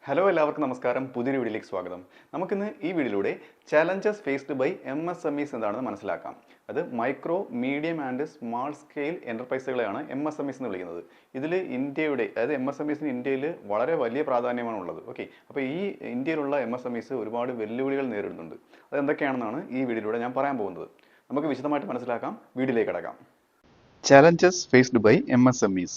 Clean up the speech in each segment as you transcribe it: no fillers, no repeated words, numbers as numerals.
Hello എല്ലാവർക്കും നമസ്കാരം. പുതിയൊരു വീഡിയോയിലേക്ക് സ്വാഗതം. നമുക്കിന്ന് ഈ വീഡിയോയിലൂടെ ചലഞ്ചസ് ഫേസ്ഡ് ബൈ MSMEs എന്താണെന്ന് മനസ്സിലാക്കാം. അത് micro, medium and small scale എൻ്റർപ്രൈസുകളെയാണ് MSMEs എന്ന് വിളിക്കുന്നത്. ഇതിൽ ഇന്ത്യയുടെ അതായത് MSMEസിന് ഇന്ത്യയിൽ വളരെ വലിയ പ്രാധാന്യമാണ് ഉള്ളത്. ഓക്കെ, അപ്പോൾ ഈ ഇന്ത്യയിലുള്ള MSMEs ഒരുപാട് വെല്ലുവിളികൾ നേരിടുന്നുണ്ട്. അതെന്തൊക്കെയാണെന്നാണ് ഈ വീഡിയോയിലൂടെ ഞാൻ പറയാൻ പോകുന്നത്. നമുക്ക് വിശദമായിട്ട് മനസ്സിലാക്കാം. വീഡിയോയിലേക്ക് കടക്കാം. ചലഞ്ചസ് ഫേസ്ഡ് ബൈ MSMEs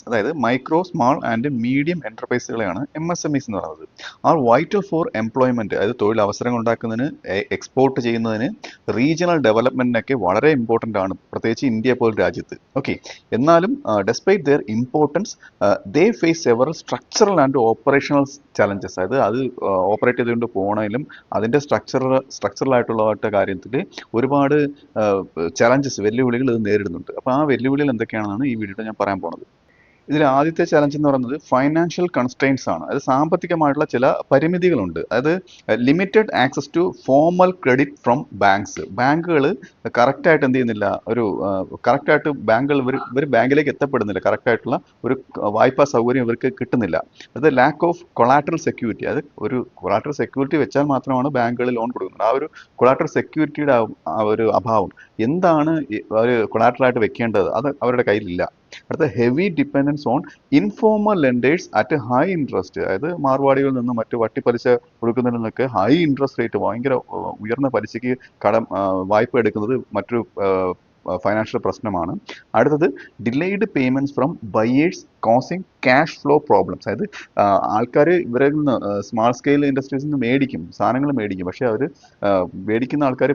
അതായത് മൈക്രോ സ്മാൾ ആൻഡ് മീഡിയം എന്റർപ്രൈസുകളെയാണ് MSMEs എന്ന് പറയുന്നത്. ആർ വൈറ്റൽ ഫോർ എംപ്ലോയ്മെന്റ്, അതായത് തൊഴിലവസരങ്ങൾ ഉണ്ടാക്കുന്നതിന്, എക്സ്പോർട്ട് ചെയ്യുന്നതിന്, റീജിയണൽ ഡെവലപ്മെന്റിനൊക്കെ വളരെ ഇമ്പോർട്ടൻ്റ് ആണ്, പ്രത്യേകിച്ച് ഇന്ത്യ പോലെ രാജ്യത്ത്. ഓക്കെ, എന്നാലും despite their importance they face several structural and operational challenges. അത് ഓപ്പറേറ്റ് ചെയ്തുകൊണ്ട് പോകണമെങ്കിലും അതിൻ്റെ സ്ട്രക്ചറലായിട്ടുള്ള കാര്യത്തിൽ ഒരുപാട് ചലഞ്ചസ്, വെല്ലുവിളികൾ ഇത് നേരിടുന്നുണ്ട്. അപ്പോൾ ആ വെല്ലുവിളികൾ എന്തൊക്കെയാണെന്നാണ് ഈ വീഡിയോയിൽ ഞാൻ പറയാൻ പോകുന്നത്. ഇതിൽ ആദ്യത്തെ ചലഞ്ച് എന്ന് പറയുന്നത് ഫൈനാൻഷ്യൽ കൺസ്ട്രെയിൻസ് ആണ്. അത് സാമ്പത്തികമായിട്ടുള്ള ചില പരിമിതികളുണ്ട്. അതായത് limited access to formal credit from ബാങ്കുകൾ കറക്റ്റായിട്ട് എന്ത് ചെയ്യുന്നില്ല, കറക്റ്റായിട്ട് ബാങ്കുകൾ ഇവർ ബാങ്കിലേക്ക് എത്തപ്പെടുന്നില്ല, കറക്റ്റായിട്ടുള്ള ഒരു വായ്പാ സൗകര്യം ഇവർക്ക് കിട്ടുന്നില്ല. അത് ലാക്ക് ഓഫ് കൊളാട്രൽ സെക്യൂരിറ്റി, അത് ഒരു കൊളാട്രൽ സെക്യൂരിറ്റി വെച്ചാൽ മാത്രമാണ് ബാങ്കുകൾ ലോൺ കൊടുക്കുന്നത്. ആ ഒരു കൊളാട്രൽ സെക്യൂരിറ്റിയുടെ ഒരു അഭാവം, എന്താണ് അവർ കൊളാട്രലായിട്ട് വെക്കേണ്ടത്, അത് അവരുടെ കയ്യിലില്ല. അടുത്ത heavy dependence on informal lenders at high interest, അതായത് മാർവാടികളിൽ നിന്നും മറ്റു വട്ടിപ്പലിശ കൊടുക്കുന്നതിൽ നിന്നൊക്കെ ഹൈ ഇൻട്രസ്റ്റ് റേറ്റ്, ഭയങ്കര ഉയർന്ന പലിശയ്ക്ക് വായ്പ എടുക്കുന്നത് മറ്റൊരു ഫൈനാൻഷ്യൽ പ്രശ്നമാണ്. അടുത്തത് delayed payments from buyers causing cash flow problems, അതായത് ആൾക്കാർ ഇവരിൽ നിന്ന് സ്മാൾ സ്കെയിൽ ഇൻഡസ്ട്രീസിൽ നിന്ന് സാധനങ്ങൾ മേടിക്കും, പക്ഷേ അവർ മേടിക്കുന്ന ആൾക്കാർ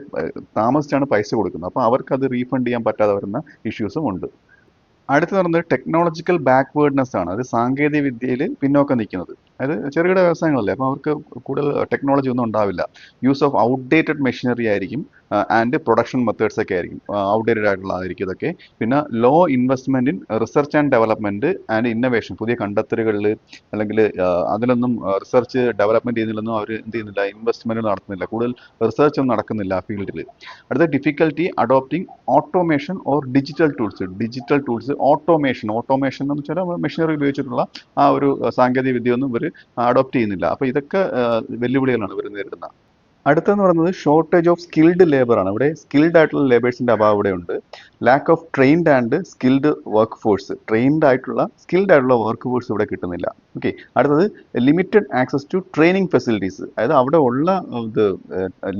താമസിച്ചാണ് പൈസ കൊടുക്കുന്നത്. അപ്പോൾ അവർക്കത് റീഫണ്ട് ചെയ്യാൻ പറ്റാതെ വരുന്ന ഇഷ്യൂസും ഉണ്ട്. അടുത്ത് പറയുന്നത് ടെക്നോളജിക്കൽ ബാക്ക്വേർഡ്നെസ് ആണ്. അത് സാങ്കേതിക വിദ്യയിൽ പിന്നോക്കം നിൽക്കുന്നത്. അതായത് ചെറുകിട വ്യവസായങ്ങളല്ലേ, അപ്പോൾ അവർക്ക് കൂടുതൽ ടെക്നോളജി ഒന്നും ഉണ്ടാവില്ല. യൂസ് ഓഫ് ഔട്ട്ഡേറ്റഡ് മെഷീനറി ആയിരിക്കും, ആൻഡ് പ്രൊഡക്ഷൻ മെത്തേഡ്സ് ഒക്കെ ആയിരിക്കും ഔട്ട്ഡേറ്റഡ് ആയിട്ടുള്ളതായിരിക്കും ഇതൊക്കെ. പിന്നെ low investment in research and development and innovation, പുതിയ കണ്ടെത്തലുകളിൽ അല്ലെങ്കിൽ അതിലൊന്നും റിസർച്ച് ഡെവലപ്മെന്റ് ചെയ്യുന്നതിലൊന്നും അവർ എന്ത് ചെയ്യുന്നില്ല, ഇൻവെസ്റ്റ്മെന്റ് നടത്തുന്നില്ല, കൂടുതൽ റിസർച്ച് ഒന്നും നടക്കുന്നില്ല ആ ഫീൽഡിൽ. അടുത്ത difficulty adopting automation or digital tools. Automation എന്ന് വെച്ചാൽ മെഷീനറി ഉപയോഗിച്ചിട്ടുള്ള ആ ഒരു സാങ്കേതിക വിദ്യയൊന്നും ഇവർ അഡോപ്റ്റ് ചെയ്യുന്നില്ല. അപ്പോൾ ഇതൊക്കെ വെല്ലുവിളികളാണ് ഇവർ നേരിടുന്നത്. അടുത്തെന്ന് പറയുന്നത് ഷോർട്ടേജ് ഓഫ് സ്കിൽഡ് ലേബർ ആണ്. ഇവിടെ സ്കിൽഡ് ആയിട്ടുള്ള ലേബേഴ്സിന്റെ അഭാവം ഇവിടെ ഉണ്ട്. ലാക്ക് ഓഫ് സ്കിൽഡ് ആയിട്ടുള്ള വർക്ക് ഫോഴ്സ് ഇവിടെ കിട്ടുന്നില്ല. ഓക്കെ, അടുത്തത് limited access to training facilities, അതായത് അവിടെ ഉള്ള ഇത്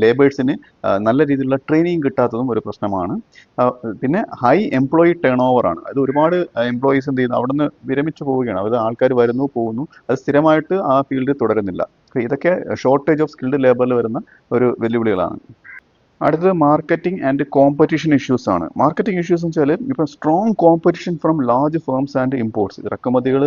ലേബേഴ്സിന് നല്ല രീതിയിലുള്ള ട്രെയിനിങ് കിട്ടാത്തതും ഒരു പ്രശ്നമാണ്. പിന്നെ ഹൈ എംപ്ലോയി ടേൺ ഓവർ ആണ്. അത് ഒരുപാട് എംപ്ലോയീസ് എന്ത് ചെയ്യുന്നു, അവിടെ നിന്ന് വിരമിച്ചു പോവുകയാണ്. അത് ആൾക്കാർ വരുന്നു പോകുന്നു, അത് സ്ഥിരമായിട്ട് ആ ഫീൽഡിൽ തുടരുന്നില്ല. ഇതൊക്കെ ഷോർട്ടേജ് ഓഫ് സ്കിൽഡ് ലേബറിൽ വരുന്ന ഒരു വെല്ലുവിളികളാണ്. അടുത്തത് മാർക്കറ്റിംഗ് ആൻഡ് കോമ്പറ്റീഷൻ ഇഷ്യൂസ് ആണ്. മാർക്കറ്റിംഗ് ഇഷ്യൂസ് എന്ന് വെച്ചാൽ ഇപ്പം strong competition from large firms and imports. ഇറക്കുമതികൾ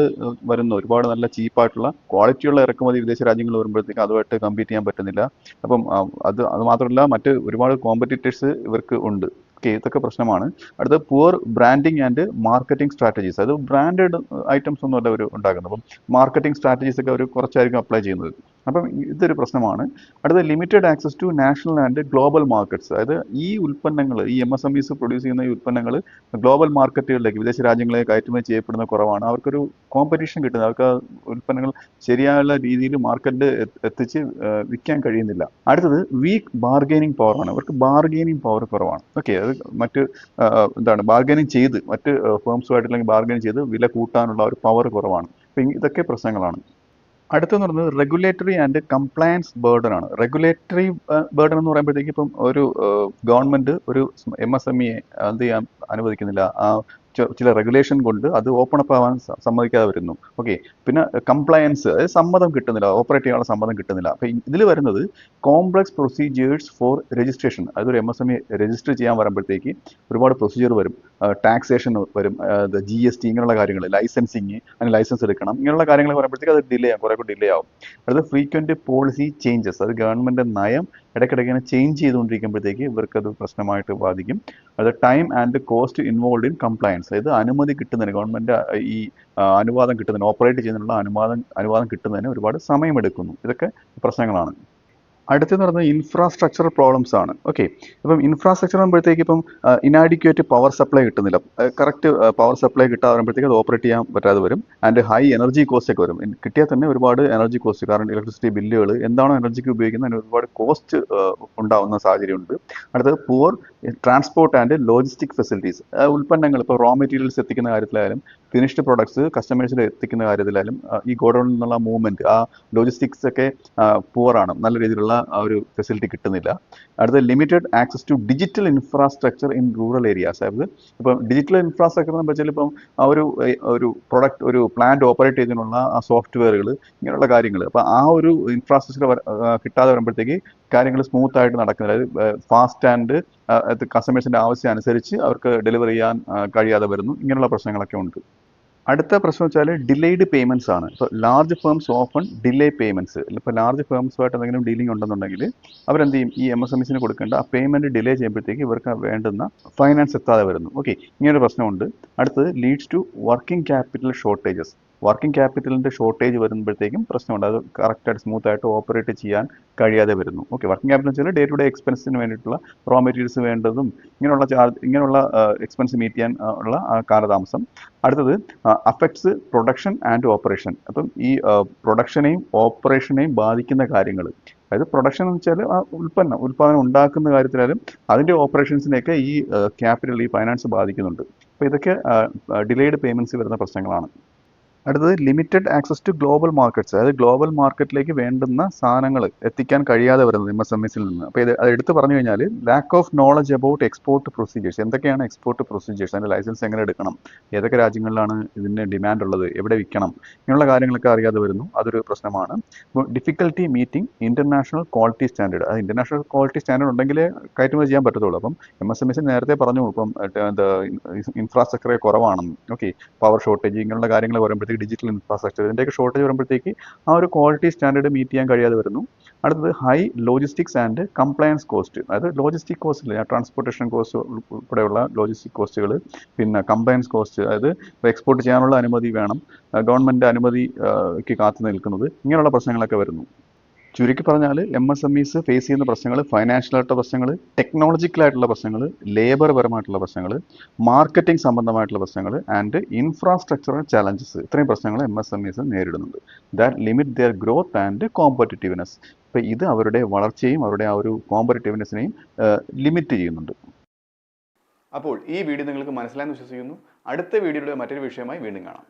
വരുന്ന ഒരുപാട് നല്ല ചീപ്പായിട്ടുള്ള ക്വാളിറ്റിയുള്ള ഇറക്കുമതി വിദേശ രാജ്യങ്ങൾ വരുമ്പോഴത്തേക്ക് അതുമായിട്ട് കമ്പീറ്റ് ചെയ്യാൻ പറ്റുന്നില്ല. അപ്പം അത് മാത്രമല്ല, മറ്റ് ഒരുപാട് കോമ്പറ്റീറ്റേഴ്സ് ഇവർക്ക് ഉണ്ട്. ഓക്കെ, ഇതൊക്കെ പ്രശ്നമാണ്. അടുത്ത poor branding and marketing strategies, അത് ബ്രാൻഡഡ് ഐറ്റംസ് ഒന്നുമല്ല അവർ ഉണ്ടാക്കുന്നത്. അപ്പം മാർക്കറ്റിംഗ് സ്ട്രാറ്റജീസ് ഒക്കെ അവർ കുറച്ചായിരിക്കും അപ്ലൈ ചെയ്യുന്നത്. അപ്പം ഇതൊരു പ്രശ്നമാണ്. അടുത്ത limited access to national and global markets, അതായത് ഈ ഉൽപ്പന്നങ്ങൾ, ഈ MSMEs പ്രൊഡ്യൂസ് ചെയ്യുന്ന ഈ ഉൽപ്പന്നങ്ങൾ ഗ്ലോബൽ മാർക്കറ്റുകളിലേക്ക്, വിദേശ രാജ്യങ്ങളിലേക്ക് കയറ്റുമതി ചെയ്യപ്പെടുന്ന കുറവാണ്. അവർക്കൊരു കോമ്പറ്റീഷൻ കിട്ടുന്നത്, അവർക്ക് ആ ഉൽപ്പന്നങ്ങൾ ശരിയായുള്ള രീതിയിൽ മാർക്കറ്റിൽ എത്തിച്ച് വിൽക്കാൻ കഴിയുന്നില്ല. അടുത്തത് വീക്ക് ബാർഗെയിനിങ് പവർ ആണ്. അവർക്ക് ബാർഗെയിനിങ് പവർ കുറവാണ്. ഓക്കെ, അത് ബാർഗെയിനിങ് ചെയ്ത് മറ്റ് ഫേംസുമായിട്ട് അല്ലെങ്കിൽ ബാർഗെയിൻ ചെയ്ത് വില കൂട്ടാനുള്ള ഒരു പവർ കുറവാണ്. അപ്പം ഇതൊക്കെ പ്രശ്നങ്ങളാണ്. അടുത്തെന്ന് പറയുന്നത് റെഗുലേറ്ററി ആൻഡ് കംപ്ലയൻസ് ബേർഡൻ ആണ്. റെഗുലേറ്ററി ബേർഡൻ എന്ന് പറയുമ്പോഴത്തേക്ക് ഇപ്പം ഒരു ഗവൺമെന്റ് ഒരു MSME എന്ത് ചെയ്യാൻ അനുവദിക്കുന്നില്ല, ചില റെഗുലേഷൻ കൊണ്ട് അത് ഓപ്പൺ അപ്പ് ആവാൻ സമ്മതിക്കാതെ വരുന്നു. ഓക്കെ, പിന്നെ കംപ്ലയൻസ്, അതായത് സമ്മതം കിട്ടുന്നില്ല, ഓപ്പറേറ്റ് ചെയ്യാനുള്ള സമ്മതം കിട്ടുന്നില്ല. അപ്പം ഇതിൽ വരുന്നത് കോംപ്ലക്സ് പ്രൊസീജിയേഴ്സ് ഫോർ രജിസ്ട്രേഷൻ. അതൊരു MSME രജിസ്റ്റർ ചെയ്യാൻ വരുമ്പോഴത്തേക്ക് ഒരുപാട് പ്രൊസീജിയർ വരും, ടാക്സേഷൻ വരും, GST, ഇങ്ങനെയുള്ള കാര്യങ്ങൾ, ലൈസൻസിങ്, അതിന് ലൈസൻസ് എടുക്കണം, ഇങ്ങനെയുള്ള കാര്യങ്ങൾ പറയുമ്പോഴത്തേക്ക് അത് കുറേ ഡിലേ ആവും. അത് ഫ്രീക്വന്റ് പോളിസി ചേഞ്ചസ്, അത് ഗവൺമെന്റ് നയം ഇടയ്ക്കിടയ്ക്ക് ഇങ്ങനെ ചേഞ്ച് ചെയ്തുകൊണ്ടിരിക്കുമ്പോഴത്തേക്ക് ഇവർക്കത് പ്രശ്നമായിട്ട് ബാധിക്കും. അത് time and cost involve in compliance, അതായത് അനുമതി കിട്ടുന്നതിന്, ഗവൺമെന്റ് ഈ അനുവാദം കിട്ടുന്നതിന്, ഓപ്പറേറ്റ് ചെയ്യുന്നതിനുള്ള അനുവാദം കിട്ടുന്നതിന് ഒരുപാട് സമയമെടുക്കുന്നു. ഇതൊക്കെ പ്രശ്നങ്ങളാണ്. അടുത്തെന്ന് പറയുന്നത് ഇൻഫ്രാസ്ട്രക്ചറൽ പ്രോബ്ലംസ് ആണ്. ഓക്കെ, ഇപ്പം ഇൻഫ്രാസ്ട്രക്ചർ ആകുമ്പോഴത്തേക്ക് ഇപ്പം ഇനാഡിക്വേറ്റ് പവർ സപ്ലൈ കിട്ടുന്നില്ല. കറക്റ്റ് പവർ സപ്ലൈ കിട്ടാതെ വരുമ്പോഴത്തേക്ക് അത് ഓപ്പറേറ്റ് ചെയ്യാൻ പറ്റാതെ വരും. ആൻഡ് ഹൈ എനർജി കോസ്റ്റ് ഒക്കെ വരും. കിട്ടിയാൽ തന്നെ ഒരുപാട് എനർജി കോസ്റ്റ്, കാരണം ഇലക്ട്രിസിറ്റി ബില്ലുകൾ എന്താണോ എനർജിക്ക് ഉപയോഗിക്കുന്നത് അതിന് ഒരുപാട് കോസ്റ്റ് ഉണ്ടാവുന്ന സാഹചര്യമുണ്ട്. അടുത്തത് poor transport and logistic facilities. ഉൽപ്പന്നങ്ങൾ ഇപ്പോൾ റോ മെറ്റീരിയൽസ് എത്തിക്കുന്ന കാര്യത്തിലായാലും ഫിനിഷ്ഡ് പ്രൊഡക്ട്സ് കസ്റ്റമേഴ്സിൽ എത്തിക്കുന്ന കാര്യത്തിലായാലും ഈ ഗോഡൌണിൽ നിന്നുള്ള മൂവ്മെന്റ്, ആ ലോജിസ്റ്റിക്സ് ഒക്കെ പുവറാണ്, നല്ല രീതിയിലുള്ള ആ ഒരു ഫെസിലിറ്റി കിട്ടുന്നില്ല. അടുത്ത limited access to digital infrastructure in rural areas. അതായത് ഇപ്പം ഡിജിറ്റൽ ഇൻഫ്രാസ്ട്രക്ചർ എന്ന് വെച്ചാൽ ഇപ്പം ആ ഒരു പ്രൊഡക്റ്റ്, ഒരു പ്ലാന്റ് ഓപ്പറേറ്റ് ചെയ്യുന്നതിനുള്ള ആ സോഫ്റ്റ്വെയറുകൾ, ഇങ്ങനെയുള്ള കാര്യങ്ങൾ. അപ്പോൾ ആ ഒരു ഇൻഫ്രാസ്ട്രക്ചർ കിട്ടാതെ വരുമ്പോഴത്തേക്ക് കാര്യങ്ങൾ സ്മൂത്ത് ആയിട്ട് നടക്കുന്നത്, അതായത് ഫാസ്റ്റ് ആൻഡ് കസ്റ്റമേഴ്സിന്റെ ആവശ്യം അനുസരിച്ച് അവർക്ക് ഡെലിവർ ചെയ്യാൻ കഴിയാതെ വരുന്നു. ഇങ്ങനെയുള്ള പ്രശ്നങ്ങളൊക്കെ ഉണ്ട്. അടുത്ത പ്രശ്നം വെച്ചാൽ ഡിലേഡ് പേയ്മെന്റ്സ് ആണ്. ഇപ്പോൾ large firms often delay payments. ഇപ്പോൾ ലാർജ് ഫേംസുമായിട്ട് എന്തെങ്കിലും ഡീലിംഗ് ഉണ്ടെന്നുണ്ടെങ്കിൽ അവരെന്ത് ചെയ്യും, ഈ MSMEസിന് കൊടുക്കേണ്ട ആ പേയ്മെന്റ് ഡിലേ ചെയ്യുമ്പോഴത്തേക്ക് ഇവർക്ക് വേണ്ടുന്ന ഫൈനാൻസ് എത്താതെ വരുന്നു. ഓക്കെ, ഇങ്ങനൊരു പ്രശ്നമുണ്ട്. അടുത്തത് leads to working capital shortages. Working ക്യാപിറ്റലിന്റെ ഷോർട്ടേജ് വരുമ്പോഴത്തേക്കും പ്രശ്നമുണ്ട്. അത് കറക്റ്റായിട്ട് സ്മൂത്ത് ആയിട്ട് ഓപ്പറേറ്റ് ചെയ്യാൻ കഴിയാതെ വരുന്നു. ഓക്കെ, വർക്കിംഗ് ക്യാപിറ്റൽ വെച്ചാൽ ഡേ ടു ഡേ എക്സ്പെൻസിന് വേണ്ടിയിട്ടുള്ള റോ മെറ്റീരിയൽസ് വേണ്ടതും ഇങ്ങനെയുള്ള എക്സ്പെൻസ് മീറ്റ് ചെയ്യാൻ ഉള്ള കാലതാമസം. അടുത്തത് അഫക്ട്സ് പ്രൊഡക്ഷൻ ആൻഡ് ഓപ്പറേഷൻ. അപ്പം ഈ പ്രൊഡക്ഷനെയും ഓപ്പറേഷനെയും ബാധിക്കുന്ന കാര്യങ്ങൾ, അതായത് പ്രൊഡക്ഷൻ എന്ന് വെച്ചാൽ ആ ഉൽപ്പാദനം ഉണ്ടാക്കുന്ന കാര്യത്തിലായാലും അതിൻ്റെ ഓപ്പറേഷൻസിനെയൊക്കെ ഈ ക്യാപിറ്റൽ, ഈ ഫൈനാൻസ് ബാധിക്കുന്നുണ്ട്. അപ്പോൾ ഇതൊക്കെ ഡിലേഡ് പേയ്മെൻറ്റ്സ് വരുന്ന പ്രശ്നങ്ങളാണ്. അടുത്തത് limited access to global markets. അതായത് ഗ്ലോബൽ മാർക്കറ്റിലേക്ക് വേണ്ടുന്ന സാധനങ്ങൾ എത്തിക്കാൻ കഴിയാതെ വരുന്നത് MSMEസിൽ നിന്ന്. അപ്പോൾ അത് എടുത്ത് പറഞ്ഞു കഴിഞ്ഞാൽ lack of knowledge about export procedures. എന്തൊക്കെയാണ് എക്സ്പോർട്ട് പ്രൊസീജിയേഴ്സ്, അതിൻ്റെ ലൈസൻസ് എങ്ങനെ എടുക്കണം, ഏതൊക്കെ രാജ്യങ്ങളിലാണ് ഇതിന് ഡിമാൻഡ് ഉള്ളത്, എവിടെ വിൽക്കണം, ഇങ്ങനെയുള്ള കാര്യങ്ങളൊക്കെ അറിയാതെ വരുന്നു. അതൊരു പ്രശ്നമാണ്. ഇപ്പോൾ difficulty meeting international quality standard. അത് ഇന്റർനാഷണൽ ക്വാളിറ്റി സ്റ്റാൻഡേർഡ് ഉണ്ടെങ്കിലേ കയറ്റുമതി ചെയ്യാൻ പറ്റത്തുള്ളൂ. അപ്പം MSMEസിൽ നേരത്തെ പറഞ്ഞു, ഇപ്പം ഇൻഫ്രാസ്ട്രക്ചറെ കുറവാണെന്ന്. ഓക്കെ, പവർ ഷോർട്ടേജ്, ഇങ്ങനെയുള്ള കാര്യങ്ങൾ വരുമ്പോഴത്തേക്ക് ഡിജിറ്റൽ ഇൻഫ്രാസ്ട്രക്ചർ, ഇതിൻ്റെയൊക്കെ ഷോർട്ടേജ് വരുമ്പോഴത്തേക്ക് ആ ഒരു ക്വാളിറ്റി സ്റ്റാൻഡേർഡ് മീറ്റ് ചെയ്യാൻ കഴിയാതെ വരുന്നു. അടുത്തത് high logistics and compliance cost. അതായത് ലോജിസ്റ്റിക് കോസ്റ്റ്, ട്രാൻസ്പോർട്ടേഷൻ കോസ്റ്റ് ഉൾപ്പെടെയുള്ള ലോജിസ്റ്റിക് കോസ്റ്റുകൾ, പിന്നെ കംപ്ലയൻസ് കോസ്റ്റ്, അതായത് എക്സ്പോർട്ട് ചെയ്യാനുള്ള അനുമതി വേണം, ഗവൺമെൻറ് അനുമതിക്ക് കാത്തു നിൽക്കുന്നത്, ഇങ്ങനെയുള്ള പ്രശ്നങ്ങളൊക്കെ വരുന്നു. ചുരുക്കി പറഞ്ഞാൽ MSMEസ് ഫേസ് ചെയ്യുന്ന പ്രശ്നങ്ങൾ ഫൈനാൻഷ്യൽ ആയിട്ടുള്ള പ്രശ്നങ്ങൾ, ടെക്നോളജിക്കലായിട്ടുള്ള പ്രശ്നങ്ങൾ, ലേബർ പരമായിട്ടുള്ള പ്രശ്നങ്ങൾ, മാർക്കറ്റിംഗ് സംബന്ധമായിട്ടുള്ള പ്രശ്നങ്ങൾ ആൻഡ് ഇൻഫ്രാസ്ട്രക്ചറൽ ചാലഞ്ചസ്. ഇത്രയും പ്രശ്നങ്ങൾ MSMEസ് നേരിടുന്നുണ്ട്. That limit their growth and competitiveness. അപ്പോൾ ഇത് അവരുടെ വളർച്ചയും അവരുടെ ആ ഒരു കോമ്പറ്റിറ്റീവ്നെസ്സിനെയും ലിമിറ്റ് ചെയ്യുന്നുണ്ട്. അപ്പോൾ ഈ വീഡിയോ നിങ്ങൾക്ക് മനസ്സിലായെന്ന് വിശ്വസിക്കുന്നു. അടുത്ത വീഡിയോയുടെ മറ്റൊരു വിഷയമായി വീണ്ടും കാണാം.